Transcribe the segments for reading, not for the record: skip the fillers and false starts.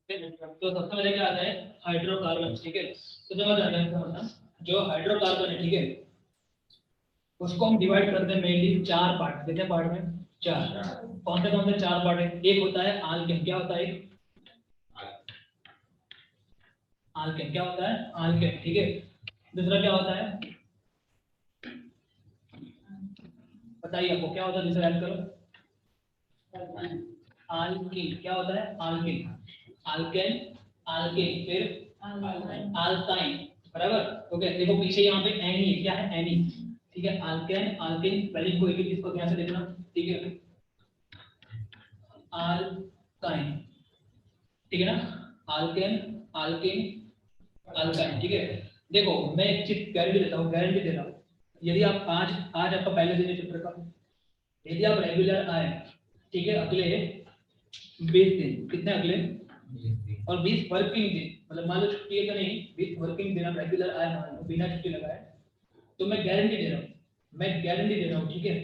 तो सबसे पहले क्या आता है हाइड्रोकार्बन, ठीक है। तो समझ आ गया समझना, जो हाइड्रोकार्बन है, ठीक है, उसको हम डिवाइड करते हैं मेनली चार पार्ट। कितने पार्ट में? चार। कौन से चार पार्ट है? एक होता है आल्केन, क्या होता है? आल्केन क्या होता है? आल्केन, ठीक है। दूसरा क्या होता है? बताइए आपको क्या होता है दूसरा? ऐड करो। आल्कीन क्या होता है? आल्कीन, आल्केन, आल्कीन, फिर आल्काइन, बराबर। ओके, देखो पीछे यहाँ पे एन ही है, क्या है? एन ही, ठीक है। आल्केन, आल्कीन, पहले को एक एक चीज को ध्यान से देखना, ठीक है। आल्काइन, ठीक है ना, आल्केन, आल्कीन, अल्काइन, ठीक है। देखो मैं एक चीज गारंटी देता हूँ, गारंटी दे रहा हूँ, यदि आप आज आज आपका पहले दिन है चैप्टर का, यदि आप रेगुलर आए, ठीक है, अगले 20 दिन, कितने अगले? और 20 वर्किंग दिन, मतलब मान लो छुट्टी है तो नहीं, 20 वर्किंग दिन आप रेगुलर आए मान लो बिना छुट्टी लगाए, तो मैं गारंटी दे रहा हूँ, मैं गारंटी दे रहा हूँ, ठीक है।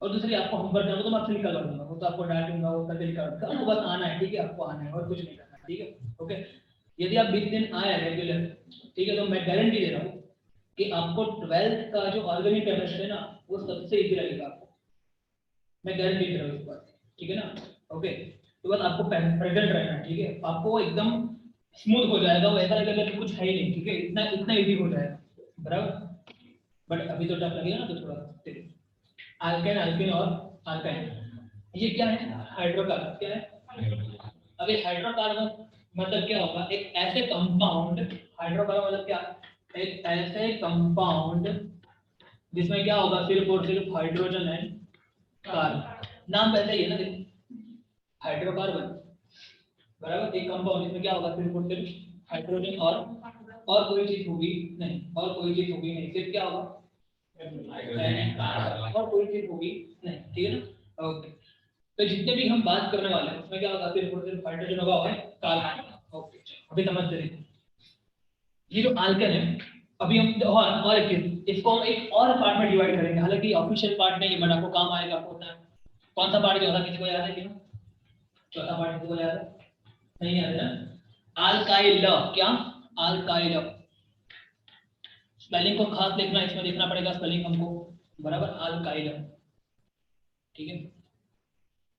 और दूसरी आपको होमवर्क करना तो मैं आपसे निकाल दूंगा, वो तो आपको डांटूंगा, वो करके निकाल दूंगा, आपको बस आना है, ठीक है, आपको आना है और कुछ नहीं करना, ठीक है। ओके, यदि आप 20 दिन आए रेगुलर, ठीक है, तो मैं गारंटी दे रहा हूँ कि आपको 12th का जो ऑर्गेनिक केमिस्ट्री है ना, वो सबसे इजी लगेगा आपको, मैं गारंटी दे रहा हूँ इस बात की, ठीक है ना। ओके, तो बस आपको प्रेजेंट रहना है, ठीक है, आपको वो एकदम स्मूथ हो जाएगा, वो ऐसा लगेगा कि कुछ है ही नहीं, ठीक है, इतना इतना इजी हो जाएगा, बराबर। बट अभी तो टफ लगेगा ना, तो थोड़ा आल्केन, आल्कीन और अल्काइन, ये क्या है? हाइड्रोकार्बन, क्या है? अब ये हाइड्रोकार्बन मतलब क्या होगा? एक ऐसे कंपाउंड, हाइड्रोकार्बन मतलब क्या? एक ऐसे कंपाउंड जिसमें क्या होगा? सिर्फ और सिर्फ हाइड्रोजन एंड कार्बन, नाम पहले ही है ना, देखो हाइड्रोकार्बन, बराबर। एक कंपाउंड जिसमें क्या होगा? सिर्फ और सिर्फ हाइड्रोजन और कोई चीज होगी नहीं, और कोई चीज होगी नहीं, सिर्फ क्या होगा? और कोई चीज होगी नहीं, ठीक है ना। ओके, तो जितने भी हम बात करने वाले हैं उसमें क्या होगा? सिर्फ और सिर्फ हाइड्रोजन होगा और कार्बन। ओके, अभी समझते रहिए, ये जो आल्केन है, अभी हम और एक चीज, इसको हम एक और पार्ट में डिवाइड करेंगे, हालांकि ऑफिशियल पार्ट नहीं है, बट आपको काम आएगा, आपको होता है। कौन सा पार्ट जो होता है, किसी को याद है क्या? चौथा पार्ट किसी को याद है? नहीं याद है ना? अल्काइल, क्या? अल्काइल, स्पेलिंग को खास देखना, इसमें देखना पड़ेगा स्पेलिंग हमको, बराबर। अल्काइल, ठीक है,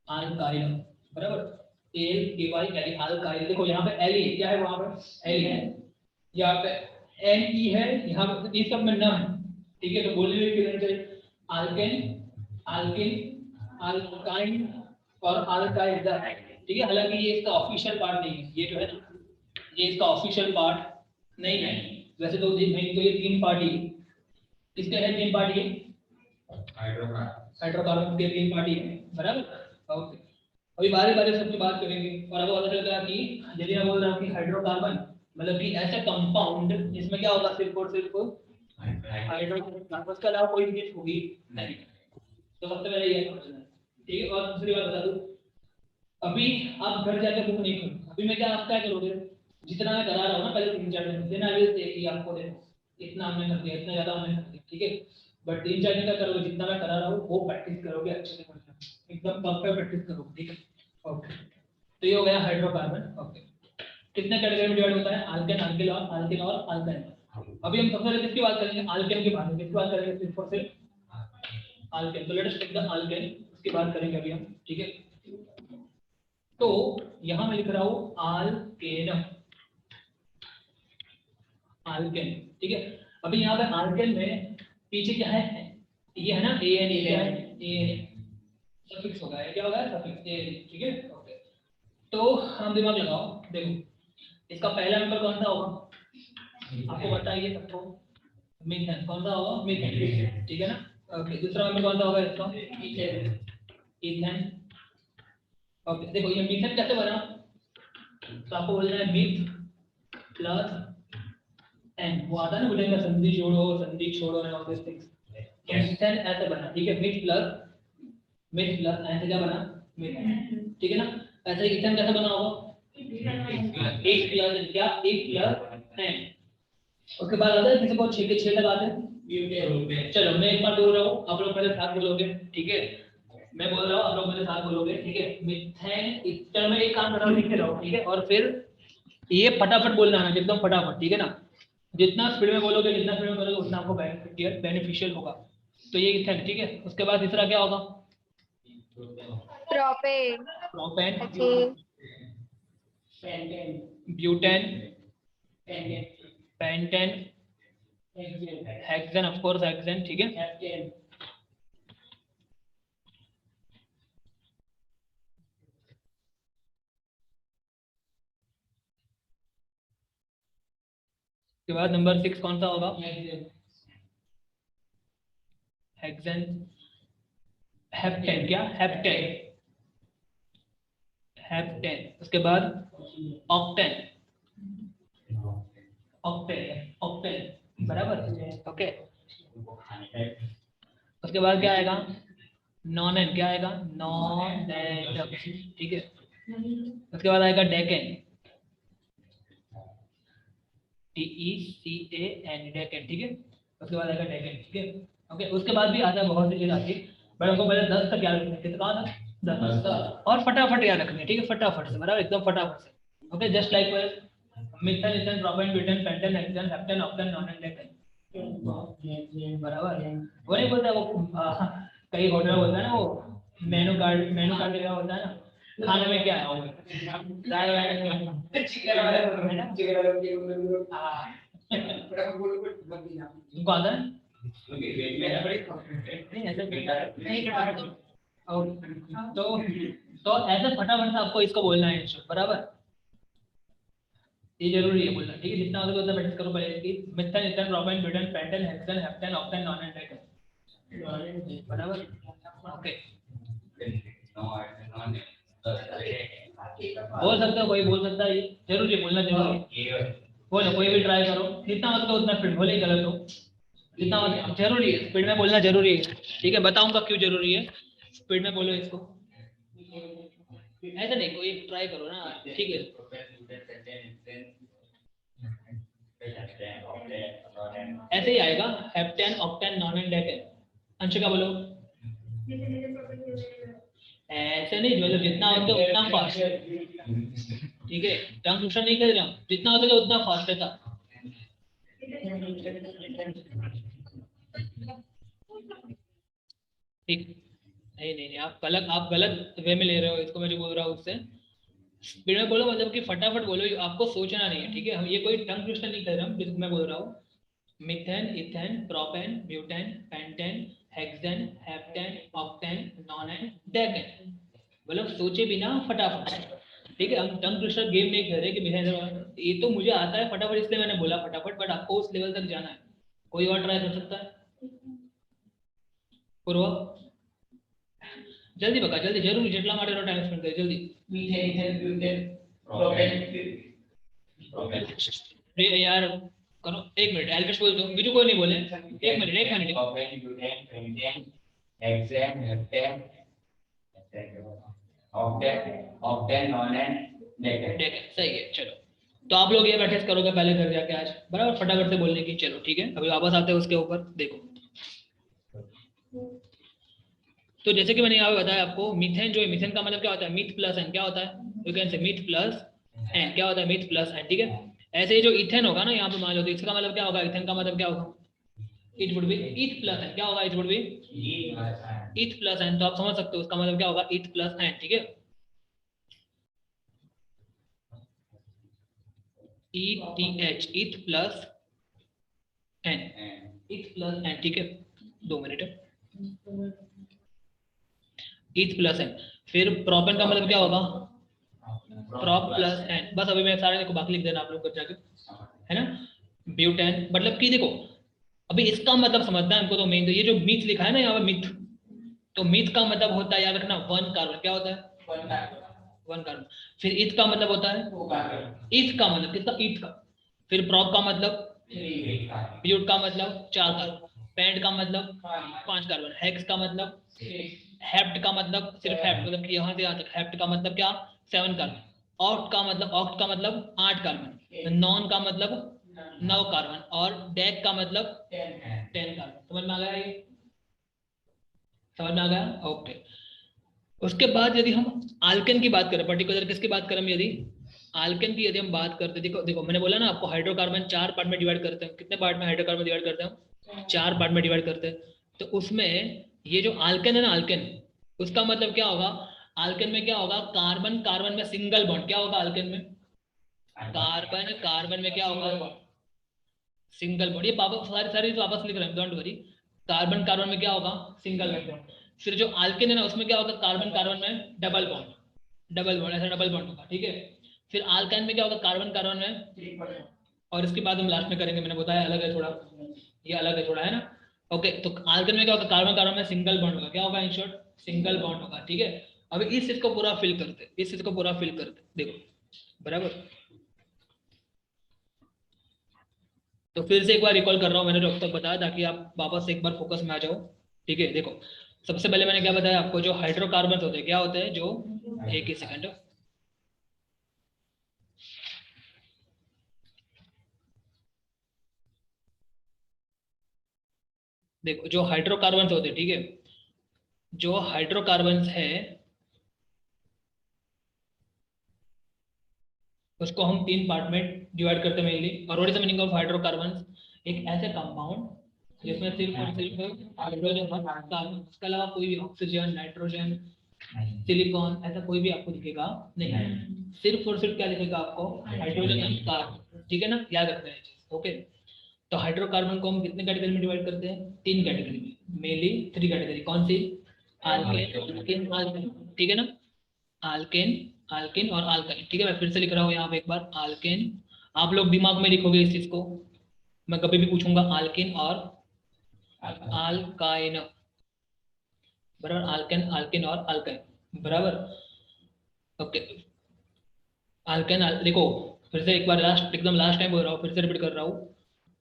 अल्काइल, बराबर। एल के वाई एल, अल्काइल। देखो यहाँ पे एल ही है, क्या है वहां पे? एल है, यहाँ पे एन ई है, यहाँ पे ये सब में न है, ठीक है। तो बोलने में क्लियर चाहिए, अल्केन, अल्किन, अल्काइन और अल्काइल, ठीक है। हालांकि ये इसका ऑफिशियल पार्ट नहीं है, ये जो है ना, ये इसका ऑफिशियल पार्ट नहीं है। वैसे तो नहीं, तो ये तीन पार्ट ही किसके है? तीन पार्ट, ये हाइड्रोकार्बन के तीन पार्टी है, बराबर। ओके, अभी बारी बारी सबकी बात करेंगे, और अब पता चल गया कि यदि मैं बोल रहा हूँ कि हाइड्रोकार्बन मतलब कि ऐसा कंपाउंड जिसमें क्या होगा? सिर्फ और सिर्फ हाइड्रोजन, उसके अलावा कोई चीज होगी नहीं। तो सबसे पहले ये समझना है, ठीक है। और दूसरी बात बता दूं, अभी आप घर जाकर बुक नहीं करो, अभी मैं क्या, आप क्या करोगे? जितना मैं करा रहा हूँ ना पहले 3-4 दिन, देना आगे देखिए, आपको देखो इतना हमने कर दिया, इतना ज्यादा हमने कर दिया, ठीक है। बट 3-4 दिन का करोगे, जितना मैं करा रहा हूँ वो प्रैक्टिस करोगे अच्छे से, एकदम परफेक्ट प्रैक्टिस करोगे, ठीक है। ओके, तो ये हो गया हाइड्रोकार्बन। ओके, कितने कैटेगरी में डिवाइड होता है? आल्केन, अल्किल और अल्किन और अल्काइन। अभी हम सबसे पहले किसकी बात करेंगे? आल्केन की बात, किसकी बात करेंगे? सिर्फ और सिर्फ आल्केन। तो let us take the alkane, उसकी बात करेंगे अभी हम, ठीक है। तो यहां मैं लिख रहा हूं आल्केन, आल्केन, ठीक है। अभी यहाँ पे आल्केन में पीछे क्या है? ये है ना ए एन, ए क्या है? ए सफिक्स होगा, ये क्या होगा? सफिक्स ए, ठीक है। ओके, तो हम दिमाग लगाओ, देखो इसका पहला नंबर कौन सा होगा? आपको बताइए सबको। मीथेन, कौन सा होगा? मीथेन, ठीक है ना। ओके, दूसरा नंबर कौन सा होगा इसका? Ethane, ethane. ओके, देखो ये मीथेन कैसे बना? तो आपको बोलना है मीथ प्लस एन, वो आता है ना बोलेंगे संधि जोड़ो, संधि छोड़ो एंड ऑल दिस थिंग्स। तो मीथेन ऐसे बना, ठीक है। मीथ प्लस एन से क्या बना? मीथेन, ठीक है ना। ऐसे इथेन कैसे बना होगा? एक प्लस क्या? एक प्लस एन। उसके बाद आता है किसी को 6 के 6 लगाते हैं। चलो मैं एक बार बोल रहा हूँ, आप लोग पहले साथ बोलोगे, ठीक है। मैं बोल रहा हूँ, आप लोग मेरे साथ बोलोगे, ठीक है। मीथेन, चलो मैं एक काम कर रहा हूँ, लिख के रहो, ठीक है। और फिर ये फटाफट बोलना है एकदम फटाफट, ठीक है ना। जितना स्पीड में बोलोगे, जितना स्पीड में बोलोगे, उतना आपको बेनिफिशियल होगा। तो ये इथेन, ठीक है। उसके बाद तीसरा क्या होगा? प्रोपेन, प्रोपेन, अच्छा, butane, pentane, hexane, of course hexane, ठीक है। उसके बाद नंबर 6 कौन सा होगा? हेक्सेन, हेप्टेन, क्या हेप्टेन, हेप्टेन। उसके बाद ऑक्टेन, ऑक्टेन, ऑक्टेन, बराबर, ओके। उसके बाद क्या आएगा? नॉन एन, क्या आएगा? नॉन एन, ठीक है। उसके बाद आएगा डेकेन, DECAN, डेकेन, ठीक है। उसके बाद आएगा डेकेन, ठीक है, ओके। उसके बाद भी आता है, बहुत सी चीज आती है, बट हमको पहले 10 तक याद रखना है। कितना था? 10 और फटाफट याद रखनी है, ठीक है, फटाफट से, बराबर, एकदम फटाफट से, okay. Just like methane, ethane, propane, butane, pentane, hexane, heptane, octane, nonane, decane, बराबर। वो नहीं बोलता वो कई होटल में बोलता है ना, वो मेनू कार्ड क्या होता है ना, खाने में क्या है वो, दाल तुमको आता है? तो ऐसे फटाफट से आपको इसको बोलना है, बराबर। ये जरूरी है बोलना, ठीक है। जितना हो सके उतना प्रैक्टिस करो पहले इसकी। Methane, ethane, propane, butane, pentane, hexane, heptane, octane, nonane, decane, बराबर, ओके। बोल सकते हो, कोई बोल सकता है, ये जरूरी है बोलना, जरूरी है। बोलो, कोई भी ट्राई करो, जितना हो सके उतना स्पीड, भले ही गलत हो, जितना हो सके जरूरी है, स्पीड में बोलना जरूरी है, ठीक है। बताऊंगा क्यों जरूरी है, स्पीड में बोलो इसको। ऐसा नहीं, कोई ट्राई करो ना, ठीक है। ऐसे ही आएगा, heptane, octane, nonane, decane. Anshika बोलो। ऐसे नहीं, मतलब जितना होता है उतना फास्ट, ठीक है। टंग ट्विस्टर नहीं कर रहे हम, जितना होता है उतना फास्ट है था। ठीक, नहीं नहीं नहीं, आप गलत वे में ले रहे हो इसको, मैं जो बोल रहा हूँ उससे। स्पीड में बोलो, मतलब कि फटाफट बोलो, आपको सोचना नहीं है, ठीक है। हम ये कोई टंग ट्विस्टर नहीं कर रहे हम, जिसको मैं बोल रहा हूँ। Methane, ethane, propane, butane, pentane, hexane, heptane, octane, nonane, decane, मतलब सोचे बिना फटाफट, ठीक है। हम टंग ट्विस्टर गेम नहीं कर रहे कि मिथेन, ये तो मुझे आता है फटाफट, इसलिए मैंने बोला फटाफट, बट आपको उस लेवल तक जाना है। कोई और ट्राई कर सकता है? पूर्व, जल्दी बका, जल्दी, जरूर, जितना मारे टाइम स्पेंड करे, जल्दी। मीथेन, इथेन, ब्यूटेन, प्रोपेन, यार करो, एक मिनट, एल्विस बोल दो, बीजू कोई नहीं बोले, एक मिनट, एक minute. Propane, butane, pentane, hexane, heptane, octane, octane, nonane, decane, decane, सही है। चलो, तो आप लोग ये प्रैक्टिस करोगे पहले घर जाके आज, बराबर, फटाफट से बोलने की। चलो ठीक है, अभी वापस आते हैं उसके ऊपर, देखो। तो जैसे कि मैंने यहाँ पे बताया आपको, मीथेन जो है, मीथेन का मतलब क्या होता है? मीथ प्लस एन, क्या होता है? You can say meth plus N, क्या होता है? मीथ प्लस एन, ठीक है। ऐसे ही जो इथेन होगा ना, यहाँ पे मान लो, तो इसका मतलब क्या होगा? इथेन का मतलब क्या होगा? It would be eth plus N, क्या होगा? It would be eth plus N, तो आप समझ सकते हो उसका मतलब क्या होगा? ईथ प्लस एन, ठीक है। ETH, eth plus ene, eth plus ene, ठीक है। 2 मिनट, ईथ प्लस एन। फिर प्रोपेन का मतलब क्या होगा? प्रोप प्लस एन, बस अभी मैं सारे को बाकी लिख देना आप लोग कर जाके, है ना। ब्यूटेन, मतलब कि देखो, अभी इसका मतलब समझना है हमको। तो मेन तो ये जो मीथ लिखा है ना यहाँ पे, मीथ, तो मीथ का मतलब होता है, याद रखना, 1 कार्बन, क्या होता है? 1 कार्बन। फिर ईथ का मतलब होता है, ईथ का मतलब किसका? ईथ का। फिर प्रोप का मतलब, ब्यूट का मतलब 4 कार्बन, पेंट का मतलब 5 कार्बन, हेक्स का मतलब, हेप्ट का मतलब सिर्फ हेप्ट, मतलब कि यहाँ से यहाँ तक, हेप्ट का मतलब क्या? 7 कार्बन। ऑक्ट का मतलब 8 कार्बन, नॉन का मतलब 9 कार्बन, और डेक का मतलब 10 कार्बन। समझ में आ गया ये? समझ में आ गया, ओके। उसके बाद यदि हम आल्केन की बात करें, पर्टिकुलर किसकी बात करें, यदि आल्केन की यदि हम बात करते हैं, देखो देखो मैंने बोला ना आपको हाइड्रोकार्बन 4 पार्ट में डिवाइड करते हैं। कितने पार्ट में हाइड्रोकार्बन डिवाइड करते हैं? 4 पार्ट में डिवाइड करते हैं। तो उसमें ये जो आल्केन है ना, आल्केन, उसका मतलब क्या होगा? आल्केन में क्या होगा? कार्बन कार्बन में सिंगल बॉन्ड। क्या होगा आल्केन में? कार्बन कार्बन में क्या होगा? Single bond. ये वापस सारी सारी तो वापस लिख रहे हैं, डोंट वरी। कार्बन कार्बन में क्या होगा? Single bond. फिर जो आल्केन है ना, उसमें क्या होगा? कार्बन कार्बन में डबल बॉन्ड, डबल बॉन्ड, ऐसा डबल बॉन्ड होगा, ठीक है। फिर आल्काइन में क्या होगा? कार्बन कार्बन में, और इसके बाद हम लास्ट में करेंगे, मैंने बताया अलग है थोड़ा, ये अलग है थोड़ा, है ना। ओके, तो आल्काइन में क्या होगा? कार्बन कार्बन में सिंगल बॉन्ड होगा। क्या होगा? इन शॉर्ट सिंगल बॉन्ड होगा, ठीक है। अब इस चीज को पूरा फिल करते, इस चीज को पूरा फिल करते, देखो बराबर। तो फिर से एक बार रिकॉल कर रहा हूँ, मैंने जो अब तक बताया, ताकि आप वापस एक बार फोकस में आ जाओ, ठीक है। देखो सबसे पहले मैंने क्या बताया आपको, जो हाइड्रोकार्बन होते हैं, क्या होते हैं? जो, एक ही सेकंड, देखो जो हाइड्रोकार्बन होते हैं, ठीक है, जो हाइड्रोकार्बन है उसको हम 3 पार्ट में डिवाइड करते हैं मेनली। और what is the meaning of hydrocarbon? एक ऐसे कंपाउंड जिसमें सिर्फ और सिर्फ हाइड्रोजन और कार्बन, उसके अलावा कोई भी ऑक्सीजन, नाइट्रोजन, सिलिकॉन, ऐसा कोई भी आपको दिखेगा नहीं। सिर्फ और सिर्फ क्या दिखेगा आपको? हाइड्रोजन एंड कार्बन, ठीक है ना, याद रखना है चीज, ओके। तो हाइड्रोकार्बन को हम कितने कैटेगरी में डिवाइड करते हैं? 3 कैटेगरी में, मेनली 3 कैटेगरी। कौन सी? आल्केन, आल्केन, ठीक है ना, आल्केन, आल्केन और आल्काइन, ठीक है। मैं फिर से लिख रहा हूँ यहाँ पे एक बार, आल्केन। आप लोग दिमाग में लिखोगे इस चीज को, मैं कभी भी पूछूंगा, आल्केन और आल्काइन, बराबर, आल्केन, आल्केन और आल्काइन, बराबर, ओके। आल्केन देखो, फिर से एक बार लास्ट, एकदम लास्ट टाइम बोल रहा हूँ, फिर से रिपीट कर रहा हूँ,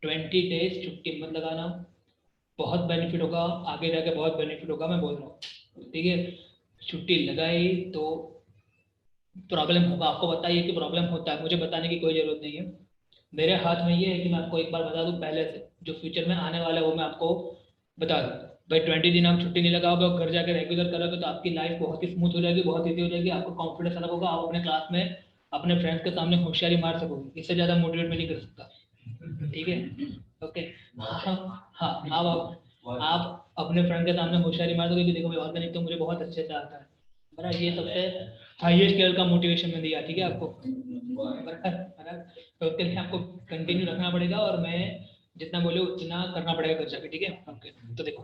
20 days छुट्टी मत लगाना, बहुत बेनिफिट होगा, आगे जाके बहुत बेनिफिट होगा, मैं बोल रहा हूँ, ठीक है। छुट्टी लगाई तो प्रॉब्लम होगा, आपको बताइए कि प्रॉब्लम होता है, मुझे बताने की कोई जरूरत नहीं है। मेरे हाथ में ये है कि मैं आपको एक बार बता दूं पहले से, जो फ्यूचर में आने वाला है वो मैं आपको बता दूं। भाई 20 दिन आप छुट्टी नहीं लगाओगे और घर जाके रेगुलर करोगे तो आपकी लाइफ बहुत ही स्मूथ हो जाएगी, बहुत ईजी हो जाएगी, आपको कॉन्फिडेंस अलग होगा, आप अपने क्लास में अपने फ्रेंड्स के सामने होशियारी मार सकोगे। इससे ज़्यादा मोटिवेट मैं नहीं कर सकता, ठीक है, ओके। हाँ हाँ, आप अपने फ्रेंड के सामने होशियारी मार दोगे कि देखो भाई ऑर्गेनिक तो मुझे बहुत अच्छे से आता है, बराबर। ये सबसे हाईएस्ट लेवल का मोटिवेशन में दिया, ठीक है आपको, बराबर। तो उसके लिए आपको कंटिन्यू रखना पड़ेगा, और मैं जितना बोले उतना करना पड़ेगा घर जाके, ठीक है, ओके। तो देखो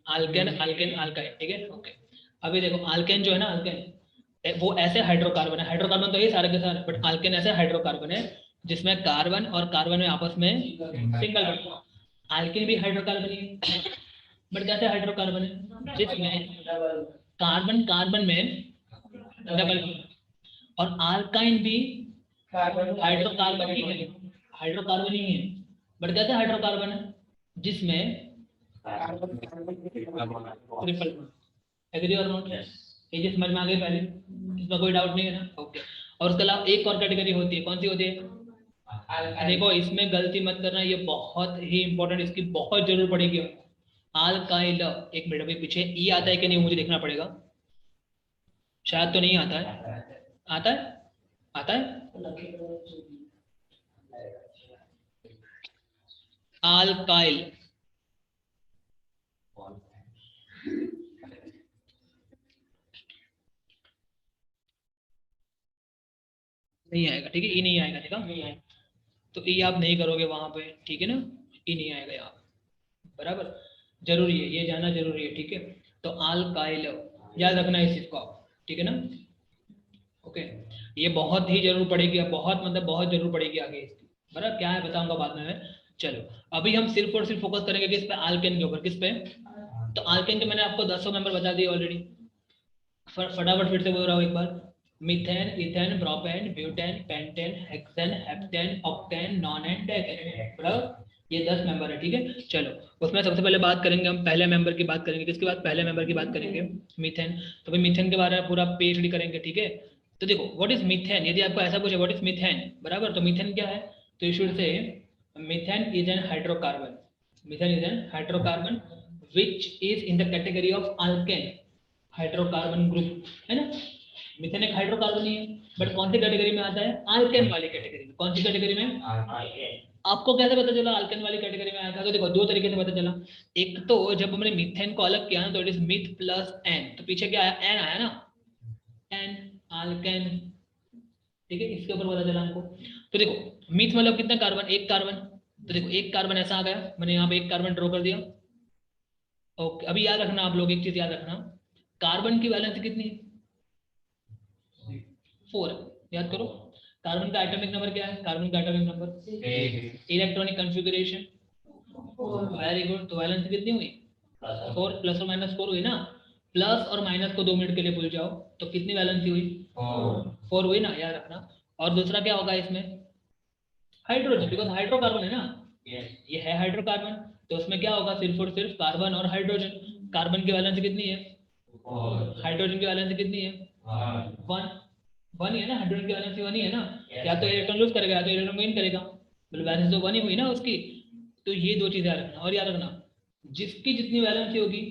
आल्केन, आल्केन, आल्काइन, ठीक है, ओके। अभी देखो आल्केन जो है ना, आल्केन वो ऐसे हाइड्रोकार्बन है, हाइड्रोकार्बन तो ये सारे के सारे, बट आल्केन ऐसे हाइड्रोकार्बन है जिसमें कार्बन और कार्बन में आपस में सिंगल बॉन्ड। आल्केन भी हाइड्रोकार्बन ही है, बट कैसे हाइड्रोकार्बन है? जिसमें कार्बन कार्बन में डबल, और आल्काइन भी हाइड्रोकार्बन ही है, हाइड्रोकार्बन ही है, बट कैसे हाइड्रोकार्बन है? जिसमें ट्रिपल, एग्री और नोट? ये चीज समझ में आ गई पहले, इसमें कोई डाउट नहीं है ना, ओके। और उसके अलावा एक और कैटेगरी होती है, कौन सी होती है? देखो इसमें गलती मत करना, ये बहुत ही इंपॉर्टेंट, इसकी बहुत जरूर पड़ेगी। आल्काइल, एक मिनट, अभी पीछे ई आता है कि नहीं मुझे देखना पड़ेगा, शायद तो नहीं आता है, आता है, आता है, आल्काइल, नहीं आएगा, ठीक है, ई नहीं आएगा, ठीक है, नहीं आएगा। तो ई आप नहीं करोगे वहां पे, ठीक है ना, ई नहीं आएगा यहाँ, बराबर, जरूरी है, ये जाना जरूरी है, ठीक है। तो आल्काइल, याद रखना इस चीज को आप, ठीक है ना, ओके। ये बहुत ही जरूर पड़ेगी, बहुत मतलब बहुत जरूर पड़ेगी आगे इसकी, बराबर, क्या है बताऊंगा बाद में मैं। चलो अभी हम सिर्फ और सिर्फ फोकस करेंगे किस पे? आल्केन के ऊपर, किस पे? तो आल्केन के मैंने आपको 10 मेंबर बता दिए ऑलरेडी, फटाफट फिर से बोल रहा हूँ एक बार, methane, ethane, propane, butane, pentane, hexane, heptane, octane, nonane decane, बराबर। ये 10 मेंबर है, ठीक है। चलो उसमें सबसे पहले बात करेंगे हम पहले मेंबर की बात करेंगे, किसके बाद? पहले मेंबर की बात करेंगे, मीथेन। तो भाई मीथेन के बारे में पूरा पीएचडी करेंगे, ठीक है। तो देखो व्हाट इज मीथेन, यदि आपको ऐसा पूछे व्हाट इज मीथेन, बराबर, तो मीथेन क्या है? तो you should say methane is an hydrocarbon, methane is an hydrocarbon which is in the category of alkane, hydrocarbon group है ना, मीथेन एक हाइड्रोकार्बन ही है, बट कौन सी कैटेगरी में आता है, अल्केन वाली कैटेगरी में। कौन सी कैटेगरी में, आपको कैसे पता चला अल्केन वाली कैटेगरी में आया था, तो देखो दो तरीके से पता चला। एक तो जब हमने मीथेन को अलग किया ना, तो it is meth plus N, तो पीछे क्या आया, एन आया ना, एन अल्केन, ठीक है, इसके ऊपर पता चला हमको। तो देखो मीथ मतलब कितना कार्बन, एक कार्बन, तो देखो एक कार्बन ऐसा आ गया, मैंने यहाँ पे एक कार्बन ड्रॉ कर दिया। ओके, अभी याद रखना आप लोग, एक चीज याद रखना, कार्बन की वैलेंसी कितनी है, 4, याद करो। कार्बन का एटॉमिक नंबर क्या है, कार्बन का atomic number, electronic configuration, very good, तो वैलेंसी कितनी हुई, 4, प्लस और माइनस 4 हुई ना, प्लस और माइनस को 2 मिनट के लिए भूल जाओ, तो कितनी वैलेंसी हुई, 4 हुई ना, याद रखना। और दूसरा क्या होगा इसमें, हाइड्रोजन, बिकॉज हाइड्रोकार्बन है ना, ये है हाइड्रोकार्बन, तो उसमें क्या होगा, सिर्फ और सिर्फ कार्बन और हाइड्रोजन। कार्बन की वैलेंसी कितनी है, हाइड्रोजन की वैलेंसी कितनी है, 1 ही है ना, हाइड्रोजन की वैलेंसी 1 ही है ना, या तो इलेक्ट्रॉन लूज करेगा या तो इलेक्ट्रॉन गेन करेगा, मतलब वैलेंसी तो 1 ही हुई ना उसकी। तो ये दो चीजें याद रखना, और याद रखना जिसकी जितनी वैलेंसी होगी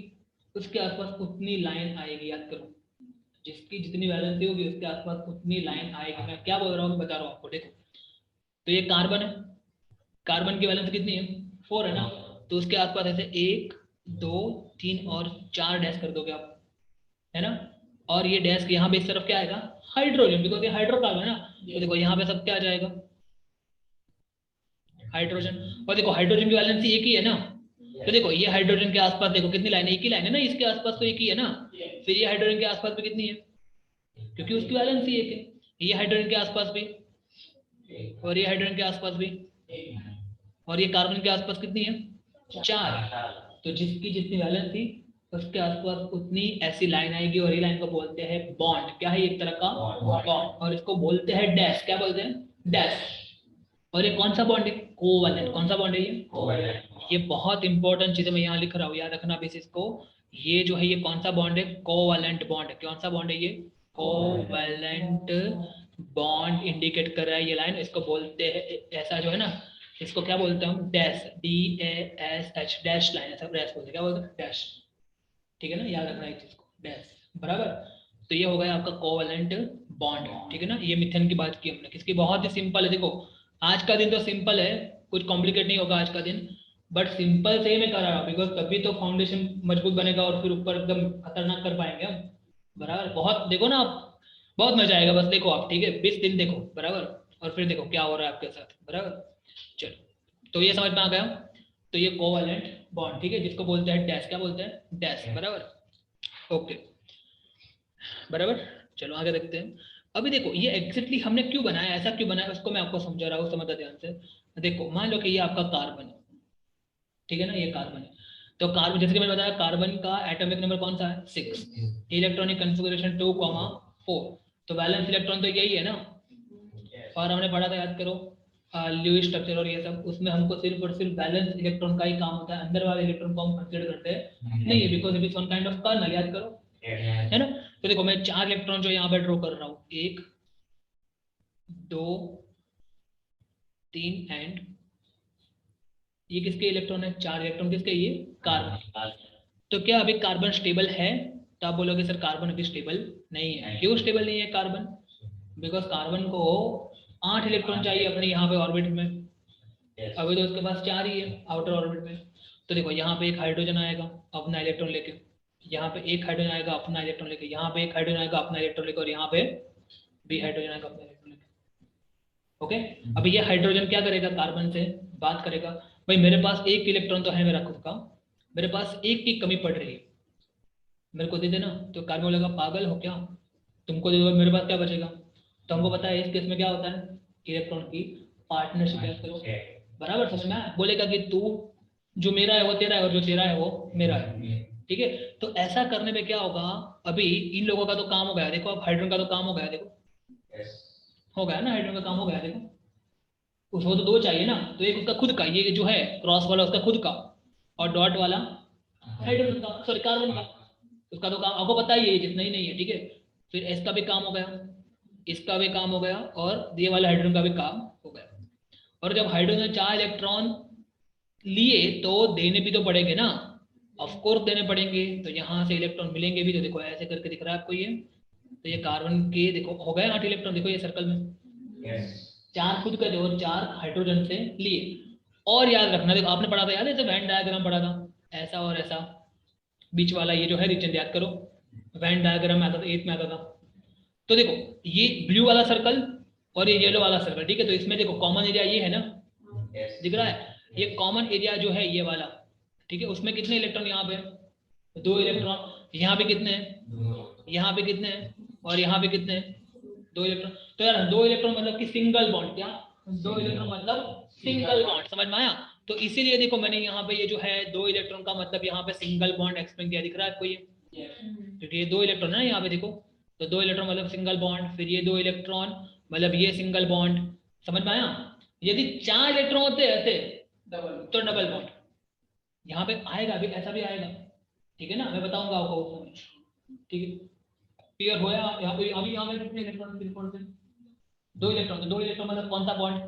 उसके आसपास उतनी लाइन आएगी, याद करो, जिसकी जितनी वैलेंसी होगी उसके आसपास उतनी लाइन आएगी। मैं क्या बोल रहा हूँ बता रहा हूँ आपको, देखो तो ये कार्बन है, कार्बन की वैलेंसी कितनी है, 4 है ना, तो उसके आसपास ऐसे 1 2 3 और 4 डैश कर दोगे आप, है ना, और ये डैश यहाँ पे इस तरफ क्या आएगा, हाइड्रोजन, बिकॉज ये हाइड्रोकार्बन है ना, तो देखो यहाँ पे सब क्या आ जाएगा, हाइड्रोजन। और देखो हाइड्रोजन की वैलेंसी एक ही है ना, तो देखो ये हाइड्रोजन के आसपास देखो कितनी लाइन है, एक ही लाइन है ना, इसके आसपास तो एक ही है ना, फिर ये हाइड्रोजन के आसपास भी कितनी है, क्योंकि उसकी वैलेंसी एक है, ये हाइड्रोजन के आसपास भी, और ये हाइड्रोजन के आसपास भी, और ये कार्बन के आसपास कितनी है, 4। तो जिसकी जितनी वैलेंसी उसके आसपास उतनी ऐसी लाइन आएगी, और ये लाइन को बोलते हैं बॉन्ड, क्या है, एक तरह का बॉन्ड, और इसको बोलते हैं डैश, क्या बोलते हैं, डैश। और ये कौन सा बॉन्ड है, कोवैलेंट, कौन सा बॉन्ड है ये, कोवैलेंट। ये बहुत इंपॉर्टेंट चीज मैं यहाँ लिख रहा हूँ, याद रखना बेस इसको, ये जो है ये कौन सा बॉन्ड है, कोवैलेंट बॉन्ड, कौन सा बॉन्ड है ये, कोवैलेंट बॉन्ड इंडिकेट कर रहा है ये लाइन, इसको बोलते हैं ऐसा जो है ना, इसको क्या बोलते हैं हम, डैश, DASH, डैश लाइन, ऐसा डैश बोलते हैं, क्या बोलते हैं, डैश, ठीक है ना, याद रखना एक चीज को, डैश, बराबर। तो ये हो गया आपका कोवैलेंट बॉन्ड, ठीक है ना। ये मिथेन की बात की हमने, किसकी, बहुत ही सिंपल है, देखो आज का दिन तो सिंपल है, कुछ कॉम्प्लिकेट नहीं होगा आज का दिन, बट सिंपल से ही मैं कर रहा हूँ, बिकॉज तभी तो फाउंडेशन मजबूत बनेगा और फिर ऊपर एकदम खतरनाक कर पाएंगे हम, बराबर। बहुत देखो ना आप, बहुत मजा आएगा, बस देखो आप, ठीक है, 20 दिन देखो, बराबर, और फिर देखो क्या हो रहा है आपके साथ, बराबर। चलो, तो ये समझ में आ गया, तो ये कोवैलेंट बॉन्ड, ठीक है, जिसको बोलते हैं डैश, क्या बोलते हैं, डैश, बराबर, ओके, बराबर। चलो आगे देखते हैं। अभी देखो ये एग्जैक्टली हमने क्यों बनाया, ऐसा क्यों बनाया, उसको मैं आपको समझा रहा हूँ, समझा ध्यान से। देखो मान लो कि ये आपका कार्बन है, ठीक है ना, ये कार्बन है, तो कार्बन, जैसे कि मैंने बताया, कार्बन का एटॉमिक नंबर कौन सा है, 6, इलेक्ट्रॉनिक कॉन्फ़िगरेशन 2,4, तो वैलेंस इलेक्ट्रॉन तो यही है ना, और हमने पढ़ा था, याद करो, ल्यूइस स्ट्रक्चर और ये सब, उसमें हमको सिर्फ और सिर्फ बैलेंस इलेक्ट्रॉन का ही काम होता है, अंदर वाले इलेक्ट्रॉन को हम कंसीडर करते हैं नहीं है, because it is one kind of kernel, याद करो, है ना। तो देखो मैं 4 इलेक्ट्रॉन जो यहाँ पे ड्रॉ कर रहा हूँ, 1 2 3 एंड ये किसके इलेक्ट्रॉन है, 4 इलेक्ट्रॉन किसके, ये कार्बन। तो क्या अभी कार्बन स्टेबल है, तो आप बोलोगे सर कार्बन अभी स्टेबल नहीं है, क्यों स्टेबल नहीं है कार्बन, बिकॉज कार्बन को 8 इलेक्ट्रॉन चाहिए अपने यहाँ पे ऑर्बिट में, अभी तो उसके पास 4 ही है आउटर ऑर्बिट में। तो देखो यहाँ पे एक हाइड्रोजन आएगा अपना इलेक्ट्रॉन लेके, यहाँ पे एक हाइड्रोजन आएगा अपना इलेक्ट्रॉन लेके, यहाँ पे एक हाइड्रोजन आएगा अपना इलेक्ट्रॉन लेके, और यहाँ पे भी हाइड्रोजन आएगा अपना इलेक्ट्रॉन लेके, ओके। अभी ये हाइड्रोजन क्या करेगा, कार्बन से बात करेगा, भाई मेरे पास एक इलेक्ट्रॉन तो है मेरा खुद का, मेरे पास एक की कमी पड़ रही है, मेरे को दे देना, तो कार्बन बोलेगा पागल हो क्या, तुमको दे दो, मेरे पास क्या बचेगा। तो हमको पता है इस केस में क्या होता है, इलेक्ट्रॉन की पार्टनरशिप, याद करो, बराबर, समझ में बोलेगा कि तू जो मेरा है वो तेरा है, और जो तेरा है वो मेरा है, ठीक है। तो ऐसा करने में क्या होगा, अभी इन लोगों का तो काम हो गया, देखो अब हाइड्रोजन का तो काम हो गया, देखो हो गया ना, हाइड्रोजन का काम हो गया, देखो उसको तो 2 चाहिए ना, तो एक उसका खुद का, ये जो है क्रॉस वाला उसका खुद का, और डॉट वाला हाइड्रोजन का, सॉरी कार्बन का, उसका तो काम आपको पता ही है, जितना ही नहीं है, ठीक है। फिर इसका भी काम हो गया, इसका भी काम हो गया, और ये वाला हाइड्रोजन का भी काम हो गया। और जब हाइड्रोजन 4 इलेक्ट्रॉन लिए तो देने भी तो पड़ेंगे ना, ऑफ कोर्स देने पड़ेंगे, तो यहाँ से इलेक्ट्रॉन मिलेंगे भी, तो देखो ऐसे करके दिख रहा है आपको ये, तो ये कार्बन के देखो हो गए 8 इलेक्ट्रॉन, देखो ये सर्कल में Yes. 4 खुद का जो 4 हाइड्रोजन से लिए। और याद रखना, देखो आपने पढ़ा था याद है, जैसे वेन डायग्राम पढ़ा था, ऐसा और ऐसा, बीच वाला ये जो है रीजन याद करो, वेन डायग्राम में आता था, 8 में आता था। तो देखो ये ब्लू वाला सर्कल और ये येलो वाला सर्कल, ठीक है, तो इसमें देखो कॉमन एरिया ये है ना, Yes. दिख रहा है, ये कॉमन एरिया जो है ये वाला, ठीक है, उसमें कितने इलेक्ट्रॉन यहाँ पे, 2 इलेक्ट्रॉन, यहाँ पे कितने हैं, यहाँ पे कितने हैं, और यहाँ पे कितने हैं, 2 इलेक्ट्रॉन। तो यार 2 इलेक्ट्रॉन मतलब कि सिंगल बॉन्ड, क्या 2 इलेक्ट्रॉन मतलब सिंगल बॉन्ड, समझ में आया। तो इसीलिए देखो मैंने यहाँ पे ये जो है 2 इलेक्ट्रॉन का मतलब यहाँ पे सिंगल बॉन्ड एक्सप्लेन किया, दिख रहा है आपको ये, क्योंकि ये 2 इलेक्ट्रॉन है ना यहाँ पे देखो, तो 2 इलेक्ट्रॉन मतलब सिंगल बॉन्ड, फिर ये 2 इलेक्ट्रॉन मतलब ये सिंगल बॉन्ड, समझ में आया। यदि 4 इलेक्ट्रॉन होते ऐसे तो डबल बॉन्ड, यहाँ पे आएगा भी, ऐसा भी आएगा, ठीक है ना, मैं बताऊंगा आपको उस समय, ठीक है, क्लियर हो यहाँ पे। अभी यहाँ पे कितने इलेक्ट्रॉन, 2 इलेक्ट्रॉन, तो 2 इलेक्ट्रॉन मतलब कौन सा बॉन्ड,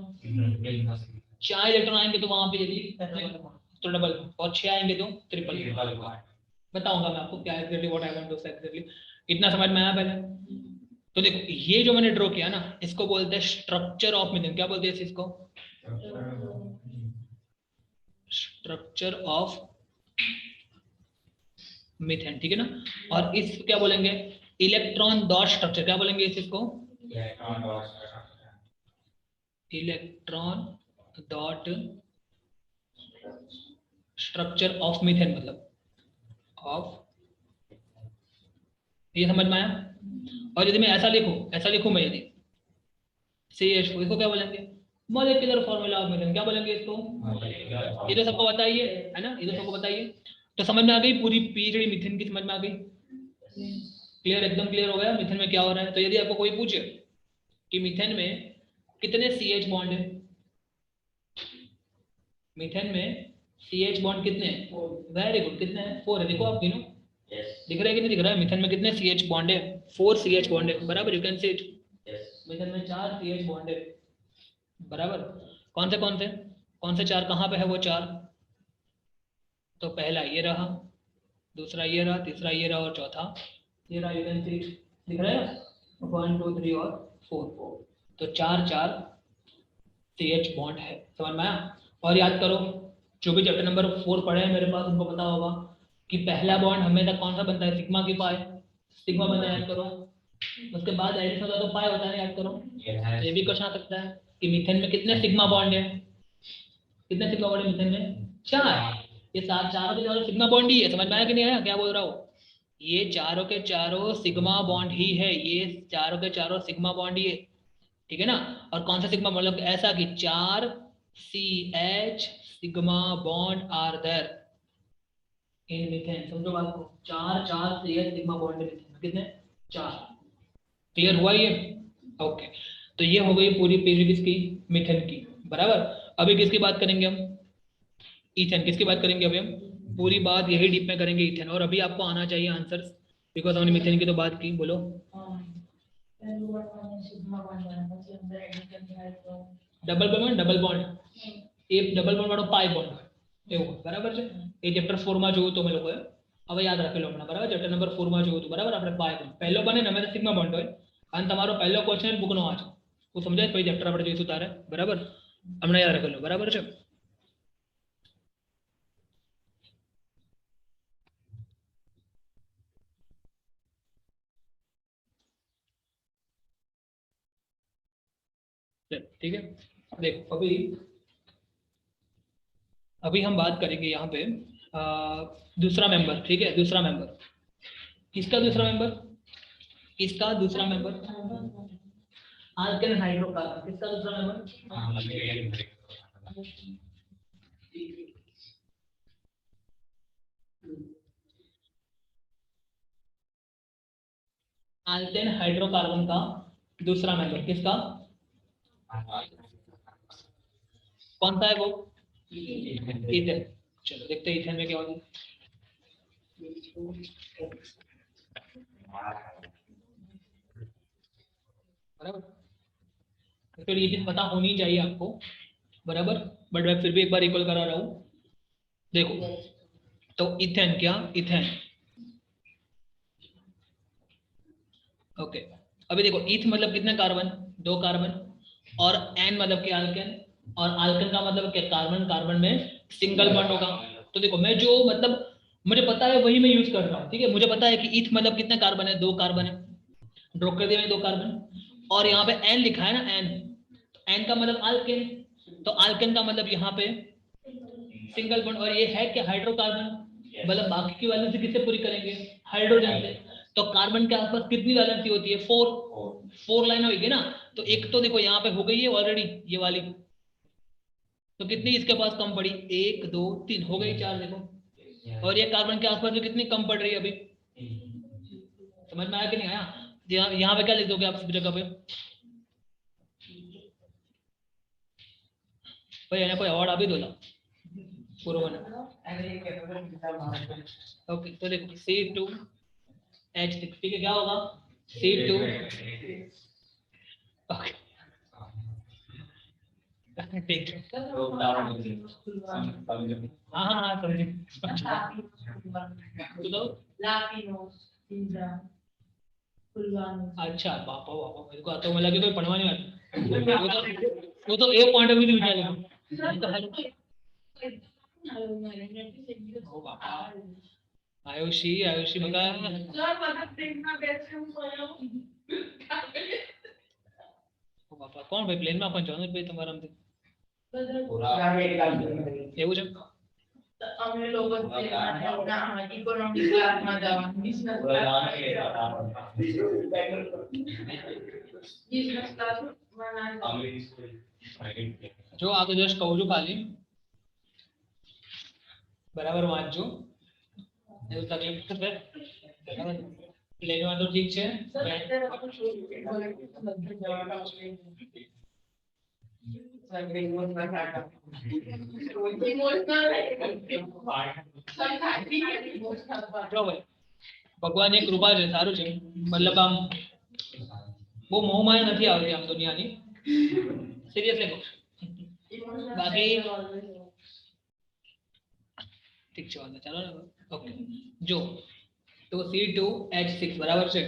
4 इलेक्ट्रॉन आएंगे तो वहां पे यदि तो डबल, और 6 आएंगे तो ट्रिपल। बताऊंगा मैं आपको क्या exactly what I want to say exactly, इतना समझ में आया पहले। तो देखो ये जो मैंने ड्रॉ किया ना, इसको बोलते हैं स्ट्रक्चर ऑफ मीथेन, क्या बोलते हैं इसको, स्ट्रक्चर ऑफ मीथेन, ठीक है ना। और इस क्या बोलेंगे, इलेक्ट्रॉन डॉट स्ट्रक्चर, क्या बोलेंगे इसको, electron dot structure of methane, मतलब ऑफ, ये समझ में आया। और यदि मैं ऐसा लिखूं मैं, यदि CH4, इसको क्या बोलेंगे, मॉलिक्यूलर फॉर्मूला ऑफ मीथेन, क्या बोलेंगे इसको, ये तो सबको बताइए है ना, ये तो सबको बताइए। तो समझ में आ गई पूरी पीरियड मीथेन की, समझ में आ गई, क्लियर, एकदम क्लियर हो गया मीथेन में क्या हो रहा है। तो यदि आपको कोई पूछे कि मीथेन में कितने CH बॉन्ड है, मीथेन में CH बॉन्ड कितने हैं, वेरी गुड, कितने हैं, 4 है, देखो आप गिनो, दिख रहा है कि नहीं दिख रहा है, मीथेन में कितने CH बॉन्ड है, 4 CH बॉन्ड है, बराबर, you can see it, methane में 4 CH बॉन्ड है, बराबर। कौन से 4, कहाँ पे है वो 4, तो पहला ये रहा, दूसरा ये रहा, तीसरा ये रहा, और चौथा ये रहा, यू कैन सी इट, दिख रहा है, 1 2 3 और 4, तो 4 CH बॉन्ड है, समझ में आया। और याद करो जो भी चैप्टर नंबर 4 पढ़े हैं मेरे पास, उनको पता होगा कि पहला बॉन्ड हमेशा कौन सा बनता है, सिग्मा की पाई, सिग्मा बनता है, याद करो। उसके बाद एडिशन होता है तो पाई होता है, याद करो। ये भी क्वेश्चन आ सकता है कि मीथेन में कितने सिग्मा बॉन्ड है, कितने सिग्मा बॉन्ड है मीथेन में, 4, ये चारों के चारों सिग्मा बॉन्ड ही है, समझ में आया कि नहीं आया, क्या बोल रहा हूँ, ये चारों के चारों सिग्मा बॉन्ड ही है, ये चारों के चारों सिग्मा बॉन्ड ही है, ठीक है ना। और कौन सा सिग्मा, मतलब ऐसा कि 4 CH sigma bond are there in methane, समझो बात को, 4 CH सिग्मा बॉन्ड है मीथेन में, कितने, 4, क्लियर हुआ ये, ओके। तो ये हो गई पूरी पीरियड किसकी, मीथेन की, बराबर। अभी किसकी बात करेंगे हम, ईथेन, किसकी बात करेंगे अभी हम, पूरी बात यही डीप में करेंगे ईथेन। और अभी आपको आना चाहिए आंसर्स, बिकॉज हमने मीथेन की तो बात की, बोलो। ડબલ બોન્ડ એ ડબલ બોન્ડ વાળો પાઈ બોન્ડ એવું બરાબર છે, એ ચેપ્ટર 4 માં જોયું તો અમે લોકોએ, હવે યાદ રાખી લો હમણાં, બરાબર, ચેપ્ટર નંબર 4 માં જોયું હતું, બરાબર, આપણે પાઈ બોન્ડ પહેલો બને ને અમે સિગ્મા બોન્ડ હોય, અને તમારો પહેલો ક્વેશ્ચન બુક નો વાંચો, હું સમજાય પછી ચેપ્ટર આપણે જોઈશું તારે, બરાબર, હમણાં યાદ રાખી લો, બરાબર છે। ठीक है, देखो अभी हम बात करेंगे यहाँ पे दूसरा मेंबर, ठीक है, दूसरा मेंबर, किसका दूसरा मेंबर, किसका दूसरा मेंबर, अल्केन हाइड्रोकार्बन, किसका दूसरा मेंबर, अल्केन हाइड्रोकार्बन का दूसरा मेंबर किसका, कौन सा है वो, ईथेन। चलो देखते हैं ईथेन में क्या होता है, बराबर, तो ये चीज पता होनी चाहिए आपको, बराबर, बट मैं फिर भी एक बार रिकॉल करा रहा हूँ। देखो तो इथेन क्या, इथेन। ओके, अभी देखो ईथ मतलब कितने कार्बन, 2 कार्बन, और एन मतलब कि अल्केन, और अल्केन का मतलब क्या, कार्बन, कार्बन में सिंगल बॉन्ड होगा। तो देखो मैं जो मतलब मुझे पता है वही मैं यूज कर रहा हूँ, ठीक है। मुझे पता है कि ईथ मतलब कितने कार्बन है, 2 कार्बन है, ड्रॉ कर दिया मैंने 2 कार्बन, और यहाँ पे एन लिखा है ना, एन, तो एन का मतलब अल्केन, तो अल्केन का मतलब यहाँ पे सिंगल बॉन्ड, और ये है क्या, हाइड्रोकार्बन, मतलब बाकी की वैलेंसी किससे पूरी करेंगे, हाइड्रोजन से। तो कार्बन के आसपास कितनी वैलेंसी होती है, 4 लाइन होगी ना। तो एक तो देखो यहाँ पे हो गई है ऑलरेडी ये वाली, तो कितनी इसके पास कम पड़ी, 1 2 3 हो गई 4 देखो, और ये कार्बन के आसपास में कितनी कम पड़ रही है अभी, समझ में आया कि नहीं आया। यहाँ पे क्या लिख दोगे आप इस जगह पे, भाई है ना, कोई अवार्ड अभी दो ना पूर्व ने। ओके, तो देखो C2H6, ठीक है, क्या होगा C2, ओके ठीक है, हाँ हाँ हाँ समझे। अच्छा बापा बापा, मेरे को आता, मला की कोई पढ़वा नहीं आता, वो तो एक पॉइंट ऑफ व्यू विचार, हो बापा, आयुषी आयुषी बघा, हो बापा कोण भाई प्लेन में अपन जानो भाई तुम्हारा हम એવું છે, અમે લોકો ઇકોનોમિક ક્લાસમાં જવાનું બિઝનેસ ક્લાસમાં જો આ તો જસ્ટ કહું છું ખાલી, બરાબર વાંચજો, એવું તકલીફ થશે બરાબર, પ્લેનમાં તો ઠીક છે, ભગવાનની કૃપા છે, સારું છે, મતલબ આમ બહુ મોહમાયા નથી આવતી આમ દુનિયાની, સિરિયસલી કહું, બાકી ઠીક છે વાંધો, ચાલો ને, ઓકે જો તો C2H6 बराबर છે,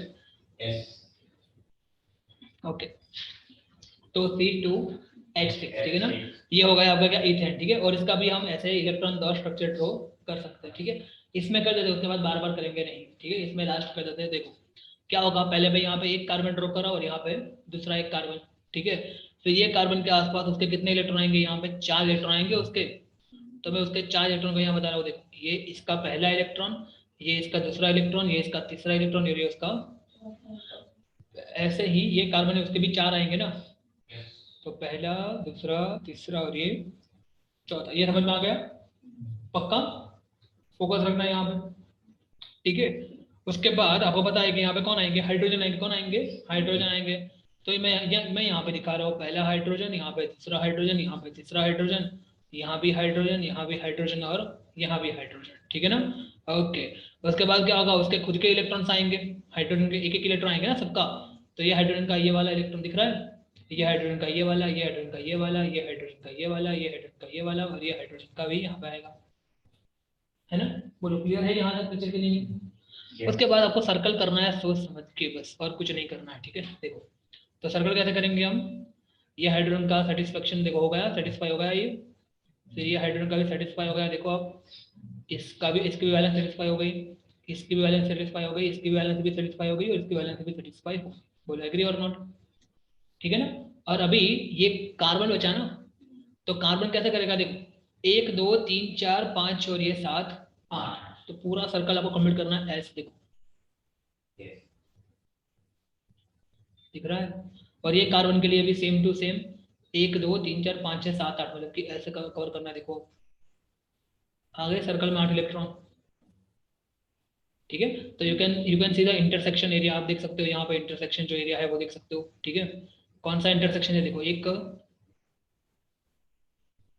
ओके, तो C2H6 ठीक है ना, ये हो गया आपका क्या, इथेन, ठीक है, और इसका भी हम ऐसे इलेक्ट्रॉन दो स्ट्रक्चर ड्रॉ कर सकते हैं, ठीक है। इसमें कर देते हैं, उसके बाद बार बार करेंगे नहीं, ठीक है, इसमें लास्ट कर देते हैं। देखो क्या होगा, पहले मैं यहाँ पे एक कार्बन ड्रॉ करा और यहाँ पे दूसरा एक कार्बन, ठीक है, तो ये कार्बन के आसपास उसके कितने इलेक्ट्रॉन आएंगे, यहाँ पे 4 इलेक्ट्रॉन आएंगे उसके, तो मैं उसके 4 इलेक्ट्रॉन को यहाँ बता रहा हूँ, देखो ये इसका पहला इलेक्ट्रॉन, ये इसका दूसरा इलेक्ट्रॉन, ये इसका तीसरा इलेक्ट्रॉन, ये उसका, ऐसे ही ये कार्बन है उसके भी 4 आएंगे ना, तो पहला दूसरा तीसरा और ये चौथा, ये समझ में आ गया, पक्का फोकस रखना है यहाँ पे, ठीक है। उसके बाद आपको पता है कि यहाँ पे कौन आएंगे, हाइड्रोजन आएंगे, कौन आएंगे, हाइड्रोजन आएंगे, तो मैं यहाँ पे दिखा रहा हूँ, पहला हाइड्रोजन, यहाँ पे दूसरा हाइड्रोजन, यहाँ पे तीसरा हाइड्रोजन, यहाँ भी हाइड्रोजन, यहाँ भी हाइड्रोजन, और यहाँ भी हाइड्रोजन, ठीक है ना। ओके, उसके बाद क्या होगा, उसके खुद के इलेक्ट्रॉन्स आएंगे, हाइड्रोजन के एक एक इलेक्ट्रॉन आएंगे ना सबका, तो ये हाइड्रोजन का ये वाला इलेक्ट्रॉन दिख रहा है, ये हाइड्रोजन का ये वाला, ये हाइड्रोजन का ये वाला, ये हाइड्रोजन का ये वाला, ये हाइड्रोजन का ये वाला, और ये हाइड्रोजन का भी यहाँ पे आएगा, है ना। बोलो क्लियर है यहाँ तक पिक्चर के लिए। उसके बाद आपको सर्कल करना है सोच समझ के बस, और कुछ नहीं करना है, ठीक है। देखो तो सर्कल कैसे करेंगे हम, ये हाइड्रोजन का सेटिस्फेक्शन देखो हो गया, सेटिस्फाई हो गया ये, फिर ये हाइड्रोजन का भी सेटिस्फाई हो गया, देखो आप इसका भी, इसकी भी वैलेंस सेटिस्फाई हो गई, इसकी भी वैलेंस सेटिस्फाई हो गई, इसकी भी वैलेंस भी सेटिस्फाई हो गई, और इसकी वैलेंस भी सेटिस्फाई हो गई, बोलो एग्री और नॉट, ठीक है ना। और अभी ये कार्बन बचा ना, तो कार्बन कैसे करेगा, देखो 1 2 3 4 5 और ये 7 8, तो पूरा सर्कल आपको कंप्लीट करना है ऐसे, देखो दिख रहा है, और ये कार्बन के लिए भी सेम टू सेम 1 2 3 4 5 6 7 8, मतलब कि ऐसे कवर करना है, देखो आ गए सर्कल में 8 इलेक्ट्रॉन, ठीक है। तो you can see the intersection area, आप देख सकते हो यहाँ पे इंटरसेक्शन जो एरिया है वो देख सकते हो, ठीक है। कौन सा इंटरसेक्शन है, देखो एक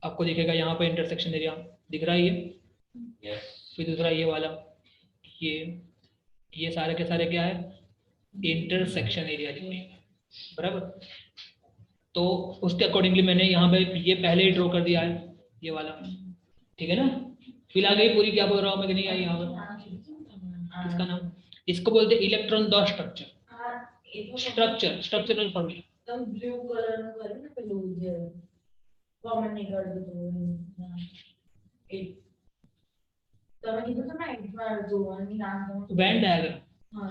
आपको दिखेगा यहाँ पे इंटरसेक्शन एरिया दिख रहा है ये, फिर दूसरा ये वाला, ये सारे के सारे क्या है, इंटरसेक्शन एरिया दिख रही है, बराबर। तो उसके अकॉर्डिंगली मैंने यहाँ पे ये पहले ही ड्रॉ कर दिया है ये वाला, ठीक है ना। फील आ गई पूरी, क्या बोल रहा हूँ मैं कि नहीं आई यहाँ पर? इसका नाम, इसको बोलते हैं electron dot structure. Structural formula. एकदम ब्लू कलर નું કરે ને પેલું જે કોમન નીકળતું એક તમે કીધું તો ના એકવાર જોવાની નામ वेन डायग्राम, હા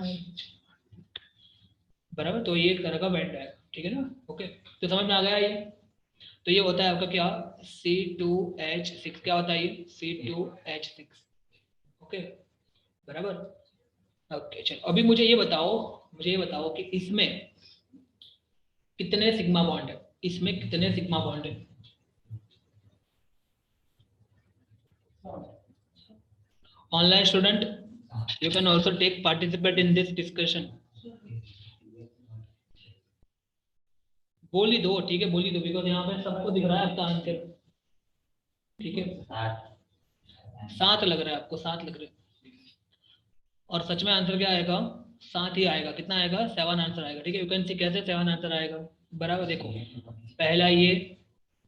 बराबर। तो ये एक तरह का वेन डायग्राम, ठीक है ना? ओके, तो समझ में आ गया ये? तो ये होता है आपका क्या, C2H6, क्या होता है ये? C2H6, ओके, बराबर। ओके चलो, अभी मुझे ये बताओ कि इसमें कितने सिग्मा बॉन्ड है? इसमें कितने सिग्मा बॉन्ड है? Online student, you can also take participate in this discussion. बोल ही दो, ठीक है, बोल ही दो, बिकॉज यहाँ पे सबको दिख रहा है आपका आंसर, ठीक है? 7 लग रहा है आपको, 7 लग रहा है, और सच में आंसर क्या आएगा? 7 ही आएगा। कितना आएगा? 7 आंसर आएगा, ठीक है? यू कैन सी कैसे 7 आंसर आएगा, बराबर। देखो, पहला ये,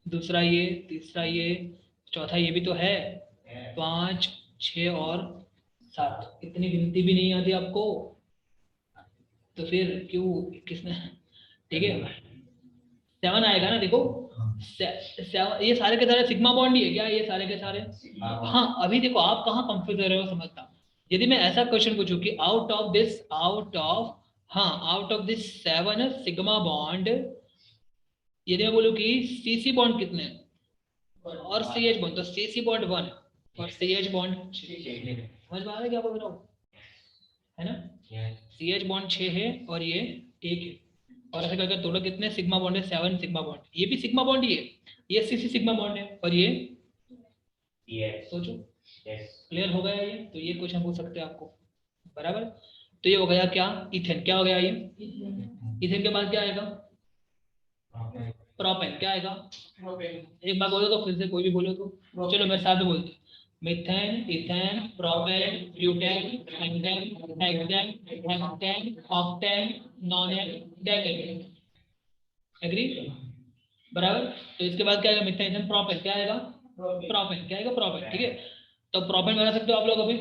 दूसरा ये, तीसरा ये, चौथा ये भी तो है, 5, 6 और 7। इतनी गिनती भी नहीं आती आपको, तो फिर क्यों किसने, ठीक है, 7 आएगा ना। देखो, ये सारे के सारे सिग्मा बॉन्ड ही है क्या? ये सारे के सारे? हाँ, अभी देखो आप कहाँ कंफ्यूज हो रहे हो, समझता। यदि मैं ऐसा क्वेश्चन पूछूं कि out of this 7 sigma bond, यदि मैं बोलूं कि सीसी बॉन्ड कितने हैं और सीएच बॉन्ड, तो सीसी बॉन्ड 1 और सीएच बॉन्ड 6। समझ में आ रहा है क्या बोल रहा हूँ, है ना? सीएच बॉन्ड 6 है और ये 1 है, और ऐसे करके टोटल कितने सिग्मा बॉन्ड है? 7 सिग्मा बॉन्ड। ये भी सिग्मा बॉन्ड ही है, ये सीसी सिग्मा बॉन्ड है, और ये सोचो, क्लियर हो गया ये? तो ये क्वेश्चन पूछ सकते हैं आपको, बराबर। तो ये हो गया क्या? इथेन। क्या हो गया ये? इथेन के बाद क्या आएगा? प्रोपेन। क्या आएगा? एक बार बोलो तो फिर से, कोई भी बोलो तो चलो मेरे साथ बोलते। Methane, ethane, propane, butane, hexane, hexane, octane, nonane, decane. Agree? बराबर। तो इसके बाद क्या आएगा? Methane, ethane, propane. क्या आएगा? प्रोपेन। क्या आएगा? प्रोपेन, ठीक है? तो प्रोपेन बना सकते हो आप लोग अभी?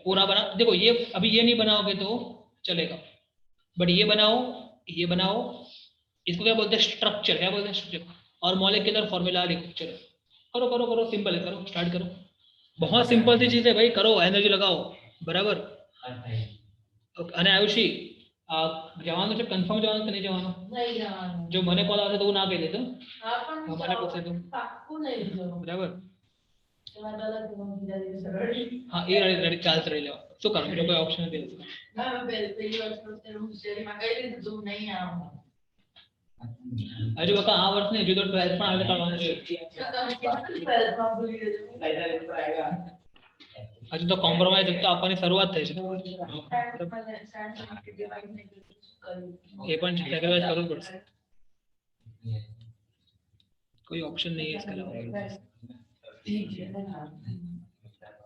पूरा बना, देखो ये अभी ये नहीं बनाओगे तो चलेगा, बट ये बनाओ। इसको क्या बोलते हैं? स्ट्रक्चर। क्या बोलते हैं? स्ट्रक्चर। और मॉलिक्यूलर फॉर्मूला लिखो। चलो करो करो करो, सिंपल है, करो, स्टार्ट करो। बहुत सिंपल सी चीज है भाई, करो, एनर्जी लगाओ, बराबर। અને આયુષી જવાનું છે કન્ફર્મ? જવાનું કે નહીં જવાનું? નહીં જવાનું જો મને કોલ આવે તો હું ના કહી દેતો, હા પણ મને પૂછે તો, પાક્કું નહીં જવાનું બરાબર? એમાં દાદા તું બીજા દિવસે રડી હા, એ રેડી ચાલ રહી લેવા, શું કરું? જો કોઈ ઓપ્શન નથી. ના પહેલી વર્ષ તો હોશિયારીમાં કહી દીધું તું નહીં આવું. હજુ બકા આ વર્ષ નહીં, હજુ તો 12th પણ આગળ કરવાનું છે. તમે કીધું 12th માં ભૂલી ગયો. હજુ તો કોમ્પ્રોમાઇઝ તો આપવાની શરૂઆત થઈ છે, એ પણ સેક્રિફાઈસ કરવું પડશે, कोई ऑप्शन नहीं है इसके अलावा। ठीक है ना,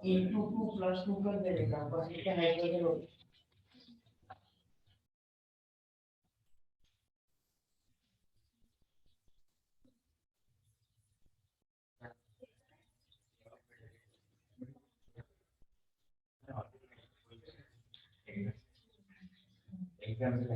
ये 2 प्लस 2 कर देगा बस, ये है ये एग्जाम से